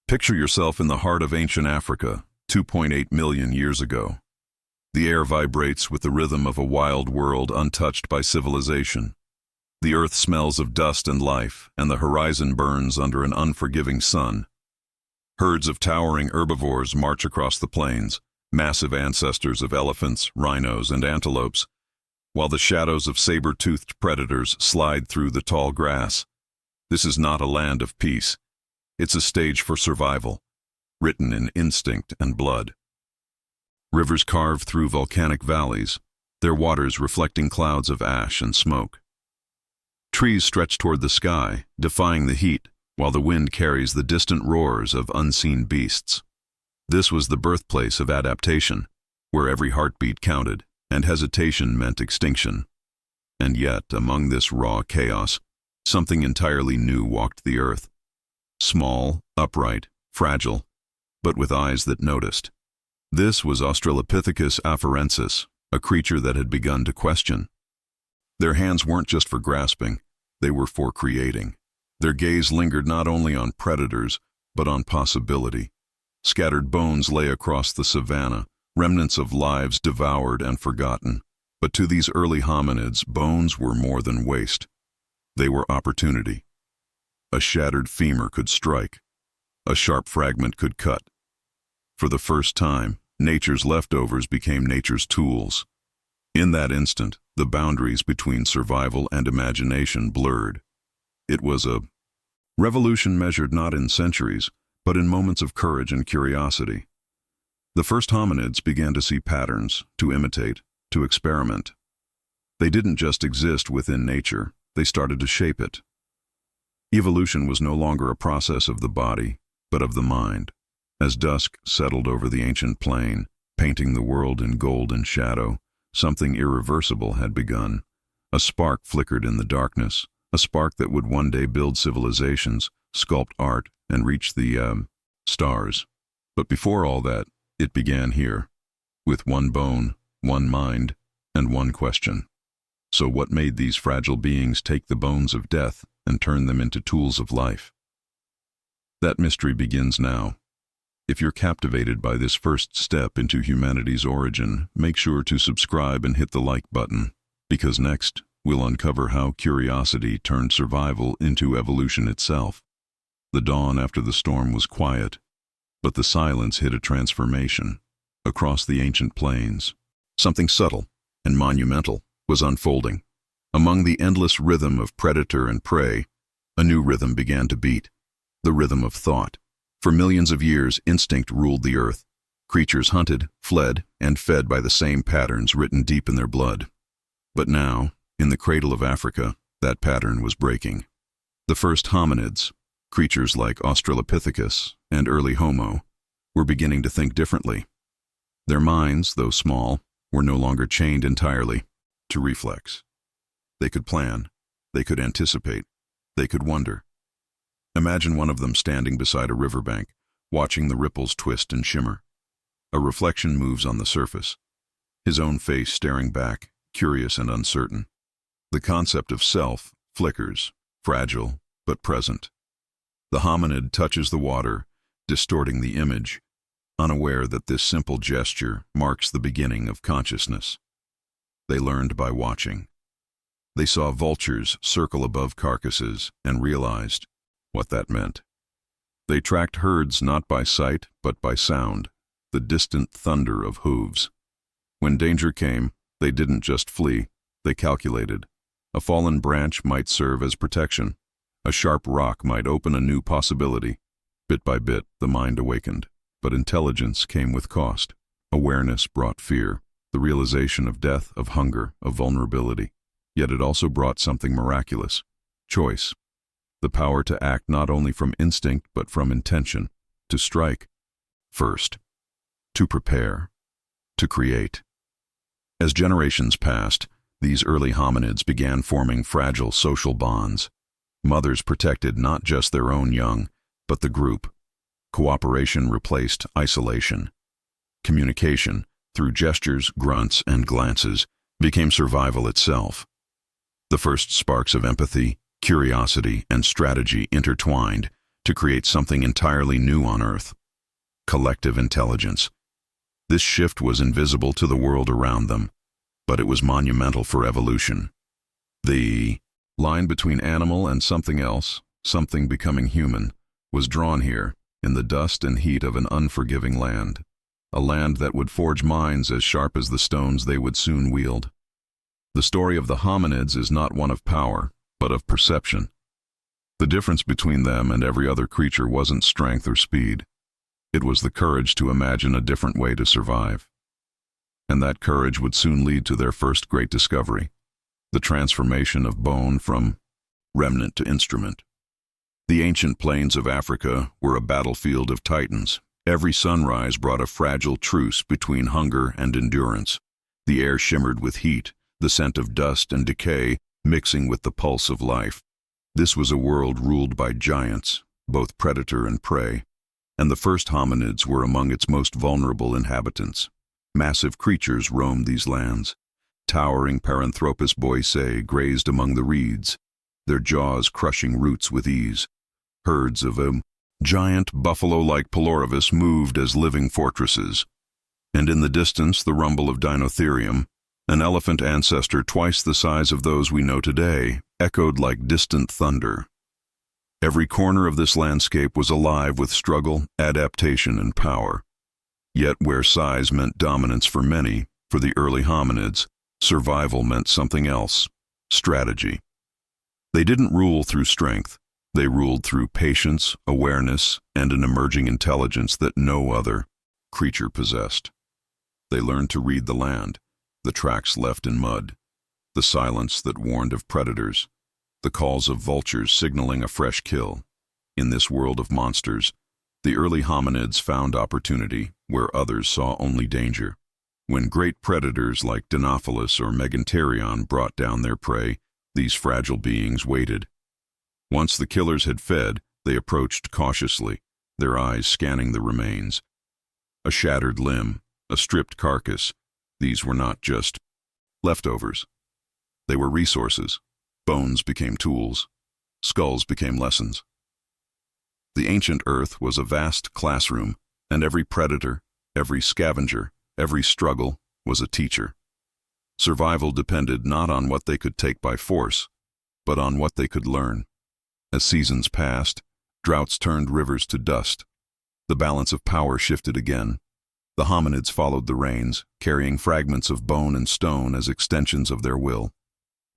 Picture yourself in the heart of ancient Africa, 2.8 million years ago. The air vibrates with the rhythm of a wild world untouched by civilization. The earth smells of dust and life, and the horizon burns under an unforgiving sun. Herds of towering herbivores march across the plains, massive ancestors of elephants, rhinos, and antelopes, while the shadows of saber-toothed predators slide through the tall grass. This is not a land of peace. It's a stage for survival, written in instinct and blood. Rivers carve through volcanic valleys, their waters reflecting clouds of ash and smoke. Trees stretch toward the sky, defying the heat, while the wind carries the distant roars of unseen beasts. This was the birthplace of adaptation, where every heartbeat counted, and hesitation meant extinction. And yet, among this raw chaos, something entirely new walked the earth. Small, upright, fragile, but with eyes that noticed. This was Australopithecus afarensis, a creature that had begun to question. Their hands weren't just for grasping, they were for creating. Their gaze lingered not only on predators, but on possibility. Scattered bones lay across the savanna, remnants of lives devoured and forgotten. But to these early hominids, bones were more than waste. They were opportunity. A shattered femur could strike. A sharp fragment could cut. For the first time, nature's leftovers became nature's tools. In that instant, the boundaries between survival and imagination blurred. It was a revolution measured not in centuries, but in moments of courage and curiosity. The first hominids began to see patterns, to imitate, to experiment. They didn't just exist within nature, they started to shape it. Evolution was no longer a process of the body, but of the mind. As dusk settled over the ancient plain, painting the world in gold and shadow, something irreversible had begun. A spark flickered in the darkness, a spark that would one day build civilizations, sculpt art, and reach the stars. But before all that, it began here, with one bone, one mind, and one question. So what made these fragile beings take the bones of death and turn them into tools of life? That mystery begins now. If you're captivated by this first step into humanity's origin, make sure to subscribe and hit the like button, because next, we'll uncover how curiosity turned survival into evolution itself. The dawn after the storm was quiet, but the silence hid a transformation. Across the ancient plains, something subtle and monumental was unfolding. Among the endless rhythm of predator and prey, a new rhythm began to beat, the rhythm of thought. For millions of years, instinct ruled the earth. Creatures hunted, fled, and fed by the same patterns written deep in their blood. But now, in the cradle of Africa, that pattern was breaking. The first hominids, creatures like Australopithecus and early Homo, were beginning to think differently. Their minds, though small, were no longer chained entirely to reflex. They could plan, they could anticipate, they could wonder. Imagine one of them standing beside a riverbank, watching the ripples twist and shimmer. A reflection moves on the surface, his own face staring back, curious and uncertain. The concept of self flickers, fragile but present. The hominid touches the water, distorting the image, unaware that this simple gesture marks the beginning of consciousness. They learned by watching. They saw vultures circle above carcasses and realized what that meant. They tracked herds not by sight but by sound, the distant thunder of hooves. When danger came, they didn't just flee, they calculated. A fallen branch might serve as protection. A sharp rock might open a new possibility. Bit by bit, the mind awakened. But intelligence came with cost. Awareness brought fear, the realization of death, of hunger, of vulnerability. Yet it also brought something miraculous: choice. The power to act not only from instinct but from intention, to strike first, to prepare, to create. As generations passed, these early hominids began forming fragile social bonds. Mothers protected not just their own young, but the group. Cooperation replaced isolation. Communication, through gestures, grunts, and glances, became survival itself. The first sparks of empathy, curiosity, and strategy intertwined to create something entirely new on Earth: collective intelligence. This shift was invisible to the world around them, but it was monumental for evolution. The line between animal and something else, something becoming human, was drawn here, in the dust and heat of an unforgiving land. A land that would forge minds as sharp as the stones they would soon wield. The story of the hominids is not one of power, but of perception. The difference between them and every other creature wasn't strength or speed. It was the courage to imagine a different way to survive. And that courage would soon lead to their first great discovery: the transformation of bone from remnant to instrument. The ancient plains of Africa were a battlefield of titans. Every sunrise brought a fragile truce between hunger and endurance. The air shimmered with heat, the scent of dust and decay mixing with the pulse of life. This was a world ruled by giants, both predator and prey, and the first hominids were among its most vulnerable inhabitants. Massive creatures roamed these lands. Towering Paranthropus boisei grazed among the reeds, their jaws crushing roots with ease. Herds of a giant buffalo-like Pelorivus moved as living fortresses, and in the distance the rumble of Dinotherium, an elephant ancestor twice the size of those we know today, echoed like distant thunder. Every corner of this landscape was alive with struggle, adaptation, and power. Yet where size meant dominance for many, for the early hominids, survival meant something else: strategy. They didn't rule through strength. They ruled through patience, awareness, and an emerging intelligence that no other creature possessed. They learned to read the land, the tracks left in mud, the silence that warned of predators, the calls of vultures signaling a fresh kill. In this world of monsters, the early hominids found opportunity where others saw only danger. When great predators like Dinophalus or Meganterion brought down their prey, these fragile beings waited. Once the killers had fed, they approached cautiously, their eyes scanning the remains. A shattered limb, a stripped carcass, these were not just leftovers. They were resources. Bones became tools. Skulls became lessons. The ancient Earth was a vast classroom, and every predator, every scavenger, every struggle was a teacher. Survival depended not on what they could take by force, but on what they could learn. As seasons passed, droughts turned rivers to dust. The balance of power shifted again. The hominids followed the rains, carrying fragments of bone and stone as extensions of their will.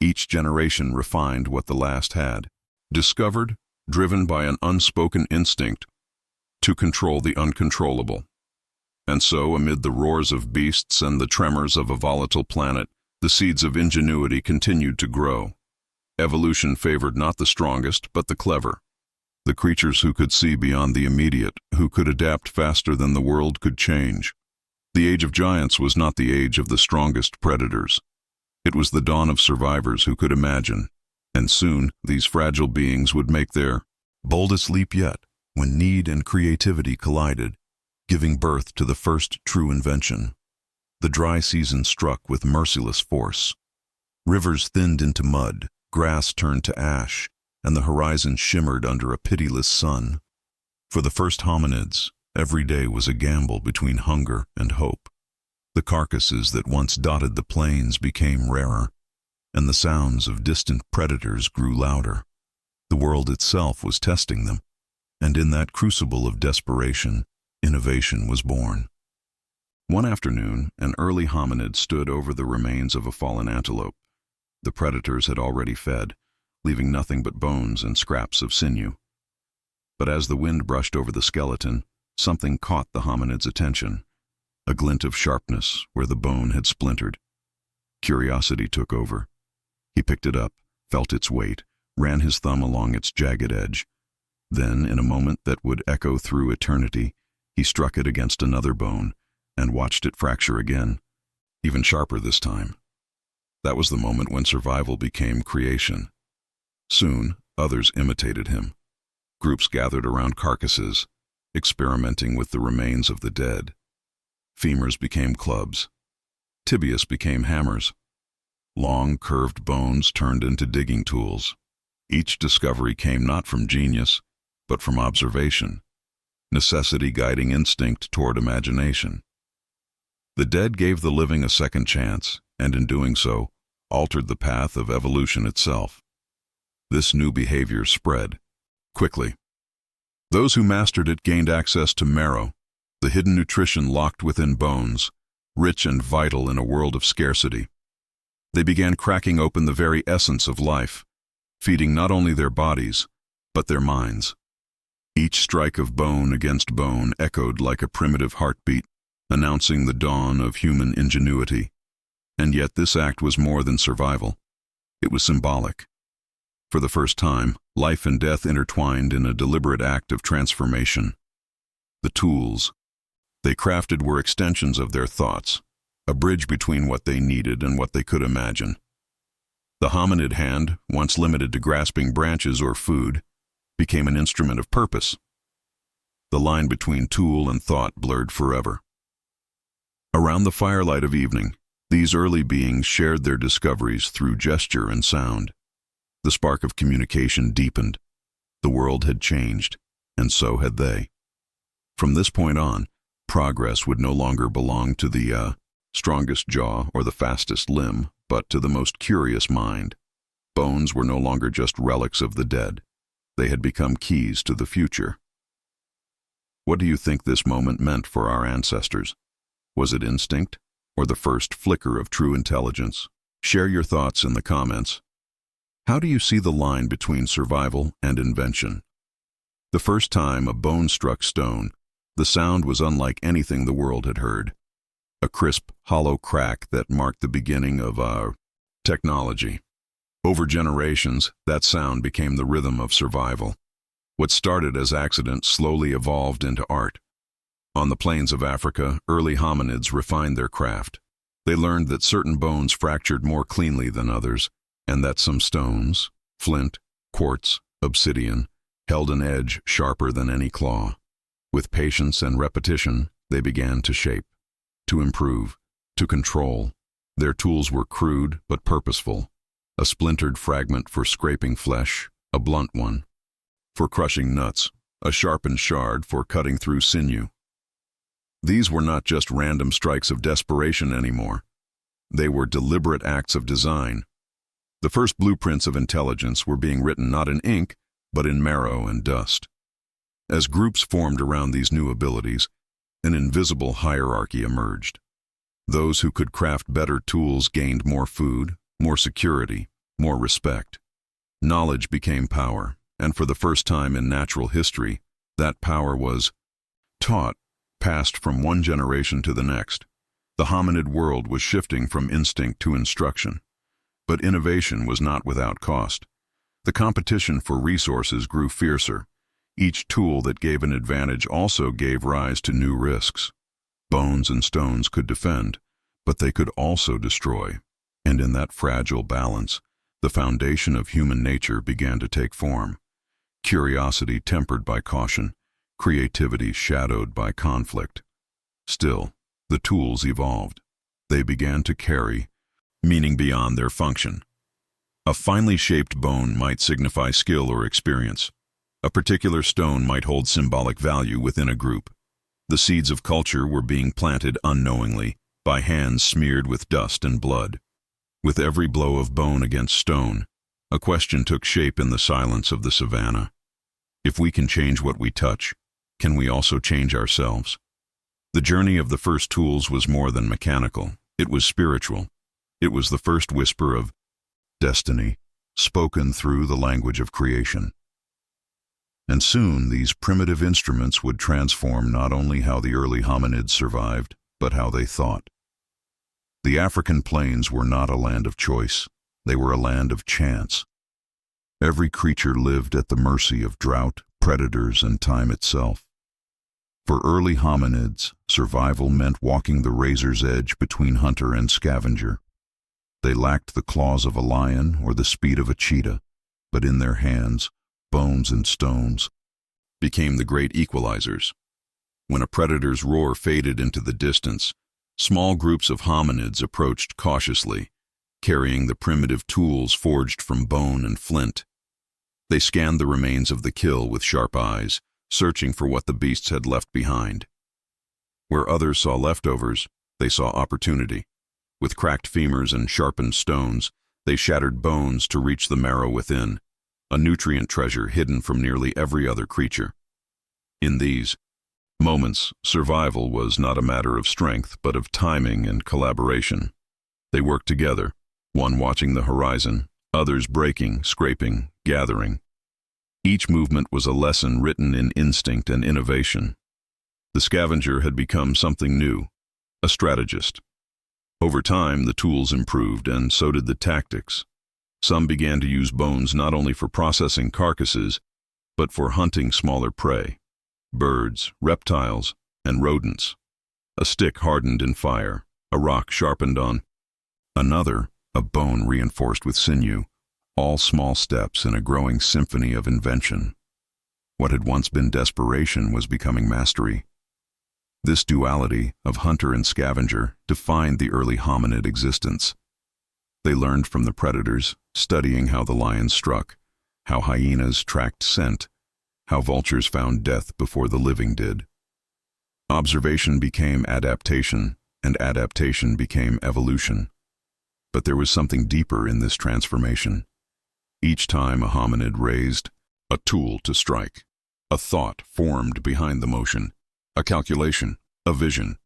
Each generation refined what the last had, discovered, driven by an unspoken instinct to control the uncontrollable. And so, amid the roars of beasts and the tremors of a volatile planet, the seeds of ingenuity continued to grow. Evolution favored not the strongest, but the clever. The creatures who could see beyond the immediate, who could adapt faster than the world could change. The age of giants was not the age of the strongest predators. It was the dawn of survivors who could imagine, and soon these fragile beings would make their boldest leap yet, when need and creativity collided, giving birth to the first true invention. The dry season struck with merciless force. Rivers thinned into mud, grass turned to ash, and the horizon shimmered under a pitiless sun. For the first hominids, every day was a gamble between hunger and hope. The carcasses that once dotted the plains became rarer, and the sounds of distant predators grew louder. The world itself was testing them, and in that crucible of desperation, innovation was born. One afternoon, an early hominid stood over the remains of a fallen antelope. The predators had already fed, leaving nothing but bones and scraps of sinew. But as the wind brushed over the skeleton, something caught the hominid's attention, a glint of sharpness where the bone had splintered. Curiosity took over. He picked it up, felt its weight, ran his thumb along its jagged edge. Then, in a moment that would echo through eternity, he struck it against another bone and watched it fracture again, even sharper this time. That was the moment when survival became creation. Soon, others imitated him. Groups gathered around carcasses, experimenting with the remains of the dead. Femurs became clubs. Tibius became hammers. Long, curved bones turned into digging tools. Each discovery came not from genius, but from observation, necessity guiding instinct toward imagination. The dead gave the living a second chance, and in doing so, altered the path of evolution itself. This new behavior spread quickly. Those who mastered it gained access to marrow, the hidden nutrition locked within bones, rich and vital in a world of scarcity. They began cracking open the very essence of life, feeding not only their bodies, but their minds. Each strike of bone against bone echoed like a primitive heartbeat, announcing the dawn of human ingenuity. And yet this act was more than survival. It was symbolic. For the first time, life and death intertwined in a deliberate act of transformation. The tools they crafted were extensions of their thoughts, a bridge between what they needed and what they could imagine. The hominid hand, once limited to grasping branches or food, became an instrument of purpose. The line between tool and thought blurred forever. Around the firelight of evening, these early beings shared their discoveries through gesture and sound. The spark of communication deepened. The world had changed, and so had they. From this point on, progress would no longer belong to the strongest jaw or the fastest limb, but to the most curious mind. Bones were no longer just relics of the dead. They had become keys to the future. What do you think this moment meant for our ancestors? Was it instinct, or the first flicker of true intelligence? Share your thoughts in the comments. How do you see the line between survival and invention? The first time a bone struck stone, the sound was unlike anything the world had heard. A crisp, hollow crack that marked the beginning of our technology. Over generations, that sound became the rhythm of survival. What started as accident slowly evolved into art. On the plains of Africa, early hominids refined their craft. They learned that certain bones fractured more cleanly than others, and that some stones, flint, quartz, obsidian, held an edge sharper than any claw. With patience and repetition, they began to shape, to improve, to control. Their tools were crude but purposeful. A splintered fragment for scraping flesh, a blunt one for crushing nuts, a sharpened shard for cutting through sinew. These were not just random strikes of desperation anymore. They were deliberate acts of design. The first blueprints of intelligence were being written not in ink, but in marrow and dust. As groups formed around these new abilities, an invisible hierarchy emerged. Those who could craft better tools gained more food, more security, more respect. Knowledge became power, and for the first time in natural history, that power was taught, passed from one generation to the next. The hominid world was shifting from instinct to instruction. But innovation was not without cost. The competition for resources grew fiercer. Each tool that gave an advantage also gave rise to new risks. Bones and stones could defend, but they could also destroy. And in that fragile balance, the foundation of human nature began to take form. Curiosity tempered by caution, creativity shadowed by conflict. Still, the tools evolved. They began to carry meaning beyond their function. A finely shaped bone might signify skill or experience. A particular stone might hold symbolic value within a group. The seeds of culture were being planted unknowingly, by hands smeared with dust and blood. With every blow of bone against stone, a question took shape in the silence of the savannah. If we can change what we touch, can we also change ourselves? The journey of the first tools was more than mechanical. It was spiritual. It was the first whisper of destiny, spoken through the language of creation. And soon these primitive instruments would transform not only how the early hominids survived, but how they thought. The African plains were not a land of choice. They were a land of chance. Every creature lived at the mercy of drought, predators, and time itself. For early hominids, survival meant walking the razor's edge between hunter and scavenger. They lacked the claws of a lion or the speed of a cheetah, but in their hands, bones and stones became the great equalizers. When a predator's roar faded into the distance, small groups of hominids approached cautiously, carrying the primitive tools forged from bone and flint. They scanned the remains of the kill with sharp eyes, searching for what the beasts had left behind. Where others saw leftovers, they saw opportunity. With cracked femurs and sharpened stones, they shattered bones to reach the marrow within, a nutrient treasure hidden from nearly every other creature. In these moments, survival was not a matter of strength, but of timing and collaboration. They worked together, one watching the horizon, others breaking, scraping, gathering. Each movement was a lesson written in instinct and innovation. The scavenger had become something new, a strategist. Over time, the tools improved, and so did the tactics. Some began to use bones not only for processing carcasses, but for hunting smaller prey, birds, reptiles, and rodents. A stick hardened in fire, a rock sharpened on another, a bone reinforced with sinew, all small steps in a growing symphony of invention. What had once been desperation was becoming mastery. This duality of hunter and scavenger defined the early hominid existence. They learned from the predators, studying how the lion struck, how hyenas tracked scent, how vultures found death before the living did. Observation became adaptation, and adaptation became evolution. But there was something deeper in this transformation. Each time a hominid raised a tool to strike, a thought formed behind the motion, a calculation, a vision.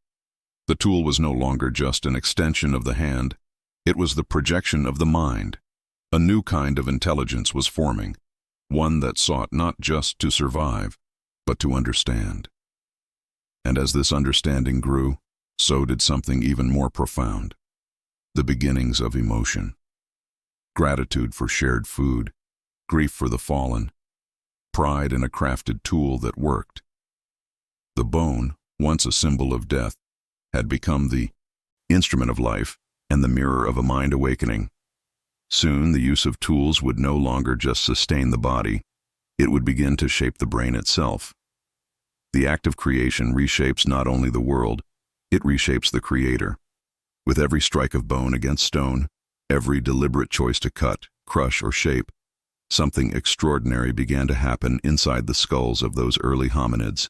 The tool was no longer just an extension of the hand, it was the projection of the mind. A new kind of intelligence was forming, one that sought not just to survive, but to understand. And as this understanding grew, so did something even more profound. The beginnings of emotion. Gratitude for shared food, grief for the fallen, pride in a crafted tool that worked. The bone, once a symbol of death, had become the instrument of life and the mirror of a mind awakening. Soon the use of tools would no longer just sustain the body, it would begin to shape the brain itself. The act of creation reshapes not only the world, it reshapes the creator. With every strike of bone against stone, every deliberate choice to cut, crush, or shape, something extraordinary began to happen inside the skulls of those early hominids.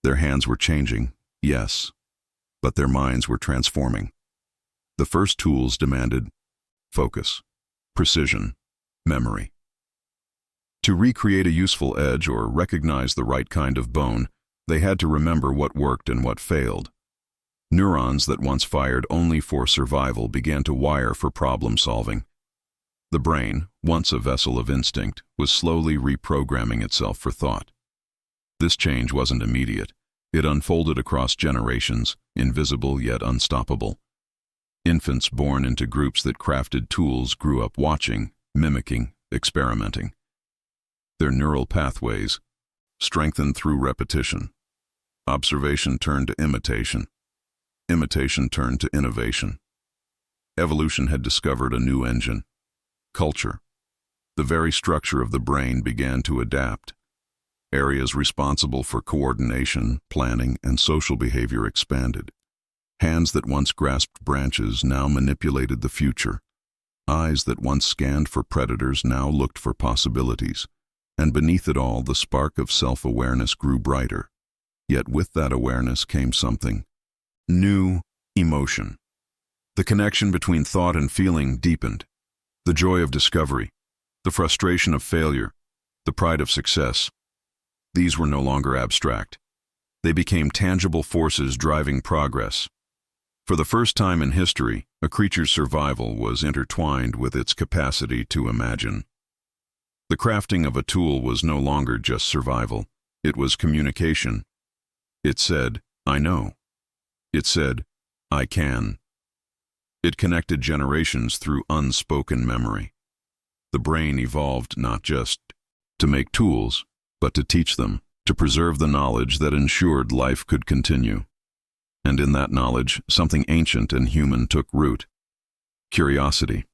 Their hands were changing, yes, but their minds were transforming. The first tools demanded focus, precision, memory. To recreate a useful edge or recognize the right kind of bone, they had to remember what worked and what failed. Neurons that once fired only for survival began to wire for problem solving. The brain, once a vessel of instinct, was slowly reprogramming itself for thought. This change wasn't immediate. It unfolded across generations, invisible yet unstoppable. Infants born into groups that crafted tools grew up watching, mimicking, experimenting. Their neural pathways strengthened through repetition. Observation turned to imitation. Imitation turned to innovation. Evolution had discovered a new engine, culture. The very structure of the brain began to adapt. Areas responsible for coordination, planning, and social behavior expanded. Hands that once grasped branches now manipulated the future. Eyes that once scanned for predators now looked for possibilities. And beneath it all, the spark of self-awareness grew brighter. Yet with that awareness came something new: emotion. The connection between thought and feeling deepened. The joy of discovery, the frustration of failure, the pride of success. These were no longer abstract. They became tangible forces driving progress. For the first time in history, a creature's survival was intertwined with its capacity to imagine. The crafting of a tool was no longer just survival. It was communication. It said, "I know." It said, "I can." It connected generations through unspoken memory. The brain evolved not just to make tools, but to teach them, to preserve the knowledge that ensured life could continue. And in that knowledge, something ancient and human took root: curiosity.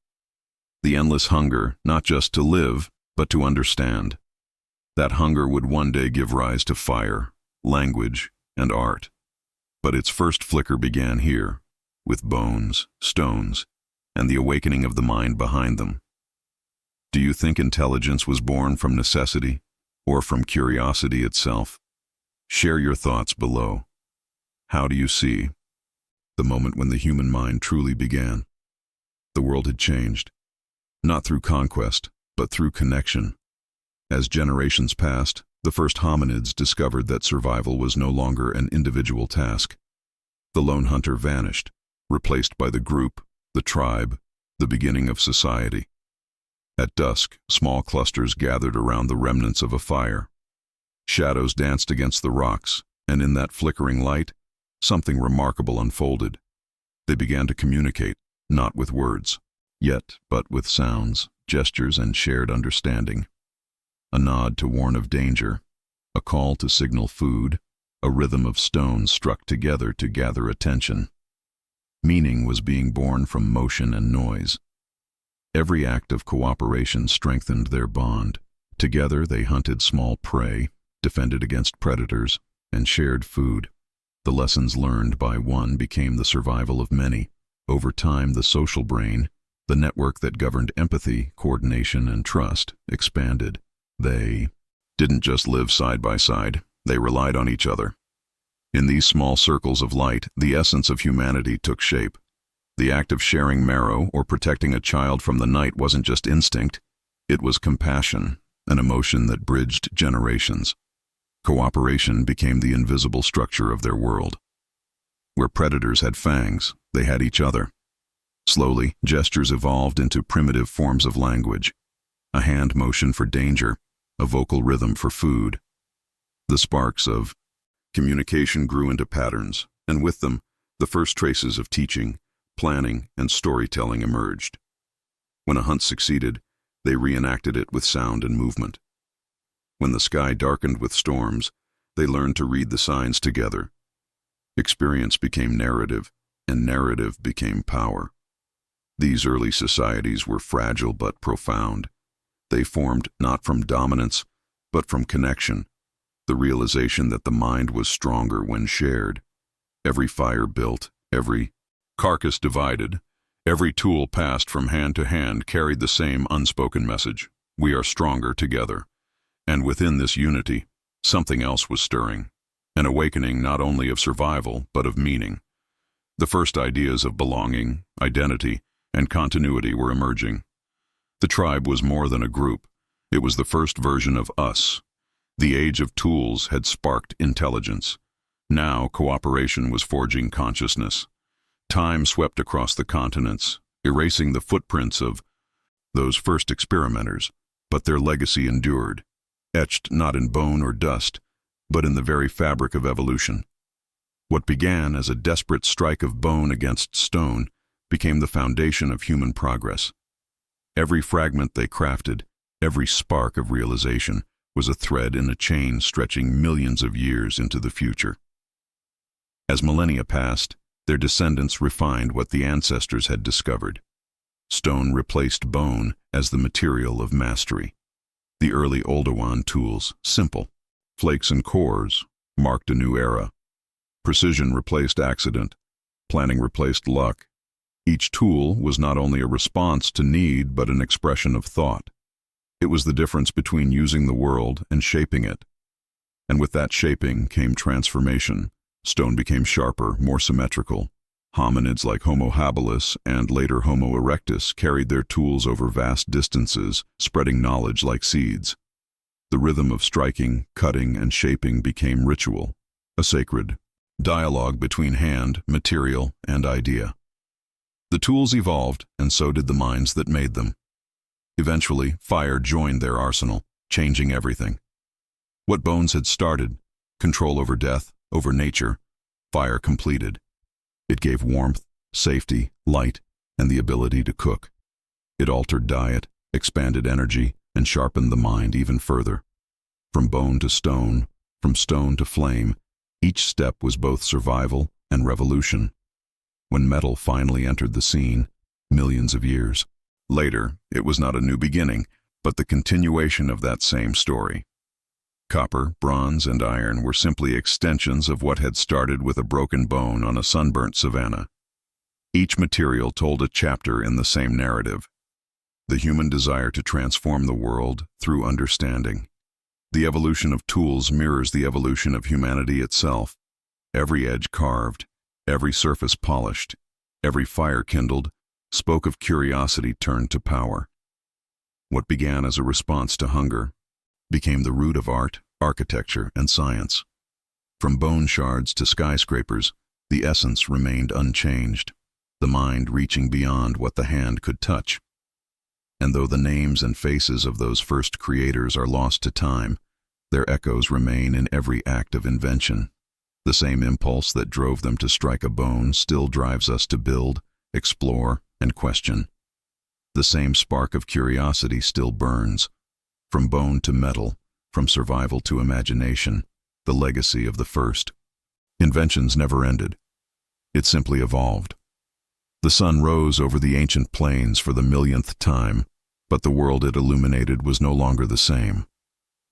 The endless hunger, not just to live, but to understand. That hunger would one day give rise to fire, language, and art. But its first flicker began here, with bones, stones, and the awakening of the mind behind them. Do you think intelligence was born from necessity or from curiosity itself? Share your thoughts below. How do you see the moment when the human mind truly began? The world had changed, not through conquest, but through connection. As generations passed, the first hominids discovered that survival was no longer an individual task. The lone hunter vanished, replaced by the group, the tribe, the beginning of society. At dusk, small clusters gathered around the remnants of a fire. Shadows danced against the rocks, and in that flickering light, something remarkable unfolded. They began to communicate, not with words, yet but with sounds, gestures, and shared understanding. A nod to warn of danger, a call to signal food, a rhythm of stones struck together to gather attention. Meaning was being born from motion and noise. Every act of cooperation strengthened their bond. Together they hunted small prey, defended against predators, and shared food. The lessons learned by one became the survival of many. Over time, the social brain, the network that governed empathy, coordination, and trust, expanded. They didn't just live side by side, they relied on each other. In these small circles of light, the essence of humanity took shape. The act of sharing marrow or protecting a child from the night wasn't just instinct, it was compassion, an emotion that bridged generations. Cooperation became the invisible structure of their world. Where predators had fangs, they had each other. Slowly, gestures evolved into primitive forms of language. A hand motion for danger, a vocal rhythm for food. The sparks of communication grew into patterns, and with them, the first traces of teaching, planning, and storytelling emerged. When a hunt succeeded, they reenacted it with sound and movement. When the sky darkened with storms, they learned to read the signs together. Experience became narrative, and narrative became power. These early societies were fragile but profound. They formed not from dominance, but from connection, the realization that the mind was stronger when shared. Every fire built, every carcass divided, every tool passed from hand to hand carried the same unspoken message: we are stronger together. And within this unity, something else was stirring, an awakening not only of survival, but of meaning. The first ideas of belonging, identity, and continuity were emerging. The tribe was more than a group. It was the first version of us. The age of tools had sparked intelligence. Now cooperation was forging consciousness. Time swept across the continents, erasing the footprints of those first experimenters, but their legacy endured, etched not in bone or dust, but in the very fabric of evolution. What began as a desperate strike of bone against stone became the foundation of human progress. Every fragment they crafted, every spark of realization, was a thread in a chain stretching millions of years into the future. As millennia passed, their descendants refined what the ancestors had discovered. Stone replaced bone as the material of mastery. The early Oldowan tools, simple, flakes and cores, marked a new era. Precision replaced accident. Planning replaced luck. Each tool was not only a response to need, but an expression of thought. It was the difference between using the world and shaping it. And with that shaping came transformation. Stone became sharper, more symmetrical. Hominids like Homo habilis and later Homo erectus carried their tools over vast distances, spreading knowledge like seeds. The rhythm of striking, cutting, and shaping became ritual, a sacred dialogue between hand, material, and idea. The tools evolved, and so did the minds that made them. Eventually, fire joined their arsenal, changing everything. What bones had started, control over death, over nature, fire completed. It gave warmth, safety, light, and the ability to cook. It altered diet, expanded energy, and sharpened the mind even further. From bone to stone, from stone to flame, each step was both survival and revolution. When metal finally entered the scene, millions of years later, it was not a new beginning, but the continuation of that same story. Copper, bronze, and iron were simply extensions of what had started with a broken bone on a sunburnt savanna. Each material told a chapter in the same narrative. the human desire to transform the world through understanding. The evolution of tools mirrors the evolution of humanity itself. Every edge carved, every surface polished, every fire kindled, spoke of curiosity turned to power. What began as a response to hunger became the root of art, architecture, and science. From bone shards to skyscrapers, the essence remained unchanged, the mind reaching beyond what the hand could touch. And though the names and faces of those first creators are lost to time, their echoes remain in every act of invention. The same impulse that drove them to strike a bone still drives us to build, explore, and question. The same spark of curiosity still burns. From bone to metal, from survival to imagination, the legacy of the first. Inventions never ended. It simply evolved. The sun rose over the ancient plains for the millionth time, but the world it illuminated was no longer the same.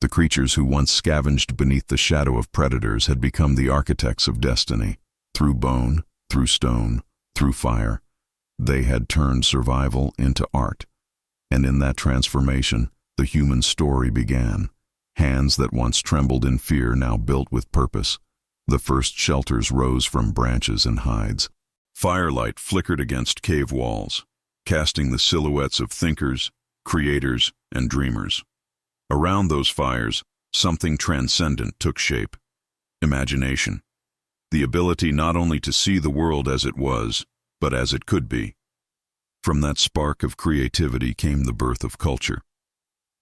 The creatures who once scavenged beneath the shadow of predators had become the architects of destiny. Through bone, through stone, through fire, they had turned survival into art. And in that transformation, the human story began. Hands that once trembled in fear now built with purpose. The first shelters rose from branches and hides. Firelight flickered against cave walls, casting the silhouettes of thinkers, creators, and dreamers. Around those fires, something transcendent took shape. Imagination. The ability not only to see the world as it was, but as it could be. From that spark of creativity came the birth of culture.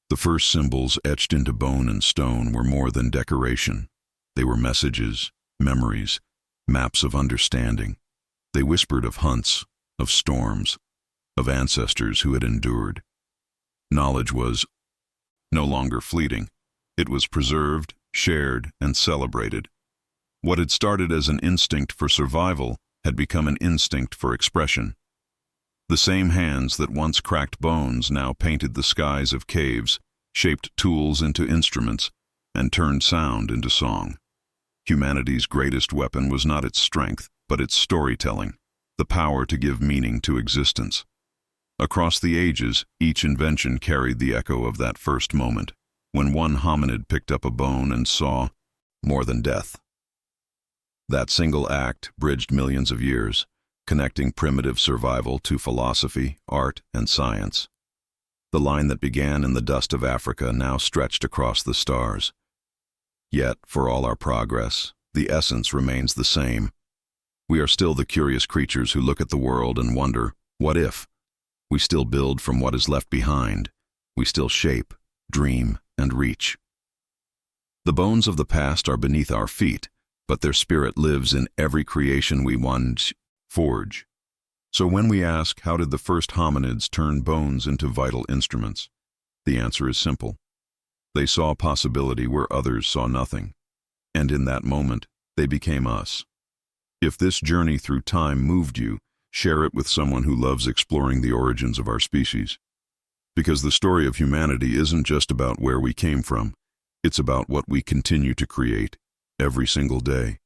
The first symbols etched into bone and stone were more than decoration. They were messages, memories, maps of understanding. They whispered of hunts, of storms, of ancestors who had endured. Knowledge was no longer fleeting. It was preserved, shared, and celebrated. What had started as an instinct for survival had become an instinct for expression. The same hands that once cracked bones now painted the skies of caves, shaped tools into instruments, and turned sound into song. Humanity's greatest weapon was not its strength, but its storytelling, the power to give meaning to existence. Across the ages, each invention carried the echo of that first moment, when one hominid picked up a bone and saw more than death. That single act bridged millions of years, connecting primitive survival to philosophy, art, and science. The line that began in the dust of Africa now stretched across the stars. Yet, for all our progress, the essence remains the same. We are still the curious creatures who look at the world and wonder, what if? We still build from what is left behind. We still shape, dream, and reach. The bones of the past are beneath our feet, but their spirit lives in every creation we once forge. So when we ask, how did the first hominids turn bones into vital instruments? The answer is simple. They saw possibility where others saw nothing. And in that moment, they became us. If this journey through time moved you, share it with someone who loves exploring the origins of our species. Because the story of humanity isn't just about where we came from, it's about what we continue to create every single day.